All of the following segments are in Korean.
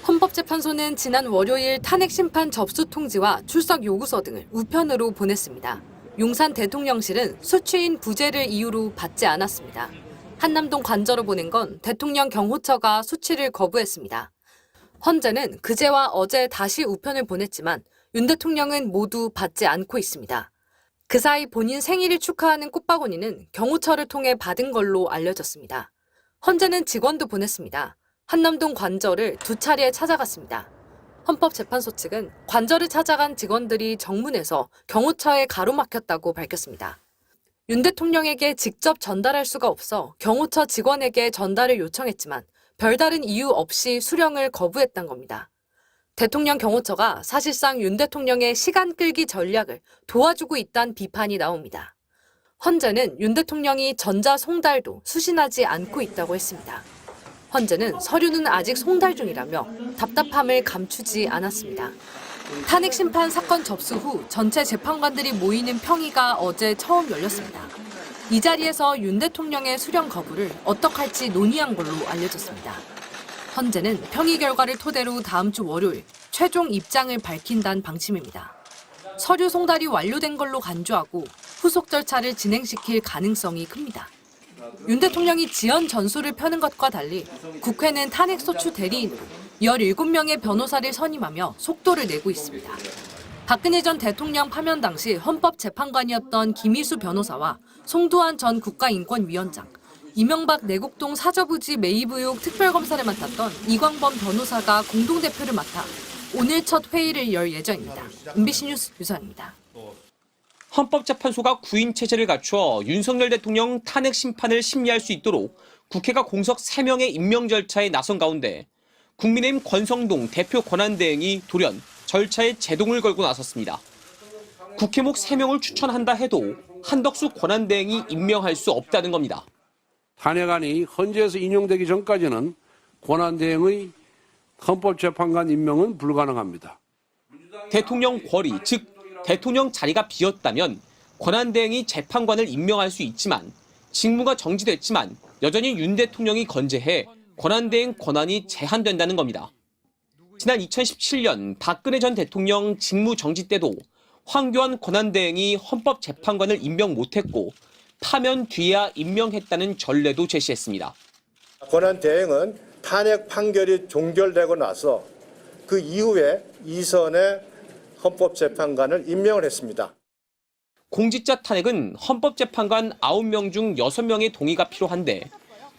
헌법재판소는 지난 월요일 탄핵 심판 접수 통지와 출석 요구서 등을 우편으로 보냈습니다. 용산 대통령실은 수취인 부재를 이유로 받지 않았습니다. 한남동 관저로 보낸 건 대통령 경호처가 수취를 거부했습니다. 헌재는 그제와 어제 다시 우편을 보냈지만 윤 대통령은 모두 받지 않고 있습니다. 그 사이 본인 생일을 축하하는 꽃바구니는 경호처를 통해 받은 걸로 알려졌습니다. 헌재는 직원도 보냈습니다. 한남동 관저를 2차례 찾아갔습니다. 헌법재판소 측은 관저를 찾아간 직원들이 정문에서 경호처에 가로막혔다고 밝혔습니다. 윤 대통령에게 직접 전달할 수가 없어 경호처 직원에게 전달을 요청했지만 별다른 이유 없이 수령을 거부했던 겁니다. 대통령 경호처가 사실상 윤 대통령의 시간 끌기 전략을 도와주고 있다는 비판이 나옵니다. 헌재는 윤 대통령이 전자 송달도 수신하지 않고 있다고 했습니다. 헌재는 서류는 아직 송달 중이라며 답답함을 감추지 않았습니다. 탄핵 심판 사건 접수 후 전체 재판관들이 모이는 평의가 어제 처음 열렸습니다. 이 자리에서 윤 대통령의 수령 거부를 어떻게 할지 논의한 걸로 알려졌습니다. 헌재는 평의 결과를 토대로 다음 주 월요일 최종 입장을 밝힌다는 방침입니다. 서류 송달이 완료된 걸로 간주하고 후속 절차를 진행시킬 가능성이 큽니다. 윤 대통령이 지연 전술을 펴는 것과 달리 국회는 탄핵소추 대리인으로 17명의 변호사를 선임하며 속도를 내고 있습니다. 박근혜 전 대통령 파면 당시 헌법재판관이었던 김희수 변호사와 송도한 전 국가인권위원장, 이명박 내곡동 사저부지 매입 의혹 특별검사를 맡았던 이광범 변호사가 공동대표를 맡아 오늘 첫 회의를 열 예정입니다. MBC 뉴스 유선입니다. 헌법재판소가 구인 체제를 갖추어 윤석열 대통령 탄핵 심판을 심리할 수 있도록 국회가 공석 3명의 임명 절차에 나선 가운데 국민의힘 권성동 대표 권한대행이 돌연 절차에 제동을 걸고 나섰습니다. 국회목 3명을 추천한다 해도 한덕수 권한대행이 임명할 수 없다는 겁니다. 탄핵안이 헌재에서 인용되기 전까지는 권한대행의 헌법재판관 임명은 불가능합니다. 대통령 권리, 즉 대통령 자리가 비었다면 권한대행이 재판관을 임명할 수 있지만 직무가 정지됐지만 여전히 윤 대통령이 건재해 권한대행 권한이 제한된다는 겁니다. 지난 2017년 박근혜 전 대통령 직무 정지 때도 황교안 권한대행이 헌법재판관을 임명 못했고 파면 뒤에야 임명했다는 전례도 제시했습니다. 권한대행은 탄핵 판결이 종결되고 나서 그 이후에 이선의 헌법재판관을 임명을 했습니다. 공직자 탄핵은 헌법재판관 9명 중 6명의 동의가 필요한데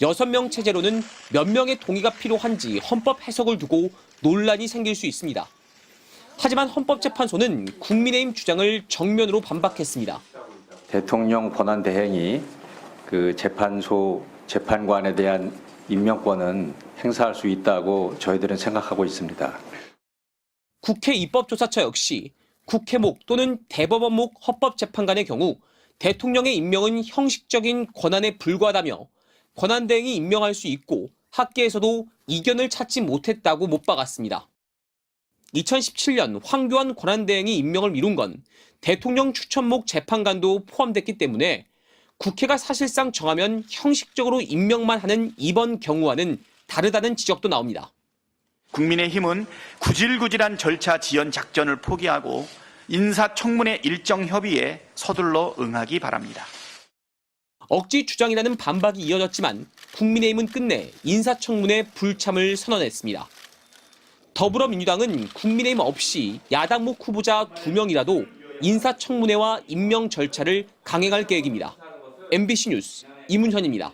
6명 체제로는 몇 명의 동의가 필요한지 헌법 해석을 두고 논란이 생길 수 있습니다. 하지만 헌법재판소는 국민의힘 주장을 정면으로 반박했습니다. 대통령 권한대행이 그 재판관에 대한 임명권은 행사할 수 있다고 저희들은 생각하고 있습니다. 국회 입법조사처 역시 국회목 또는 대법원목 헌법재판관의 경우 대통령의 임명은 형식적인 권한에 불과하다며 권한대행이 임명할 수 있고 학계에서도 이견을 찾지 못했다고 못 박았습니다. 2017년 황교안 권한대행이 임명을 미룬 건 대통령 추천목 재판관도 포함됐기 때문에 국회가 사실상 정하면 형식적으로 임명만 하는 이번 경우와는 다르다는 지적도 나옵니다. 국민의힘은 구질구질한 절차 지연 작전을 포기하고 인사청문회 일정 협의에 서둘러 응하기 바랍니다. 억지 주장이라는 반박이 이어졌지만 국민의힘은 끝내 인사청문회 불참을 선언했습니다. 더불어민주당은 국민의힘 없이 야당목 후보자 2명이라도 인사청문회와 임명 절차를 강행할 계획입니다. MBC 뉴스 이문현입니다.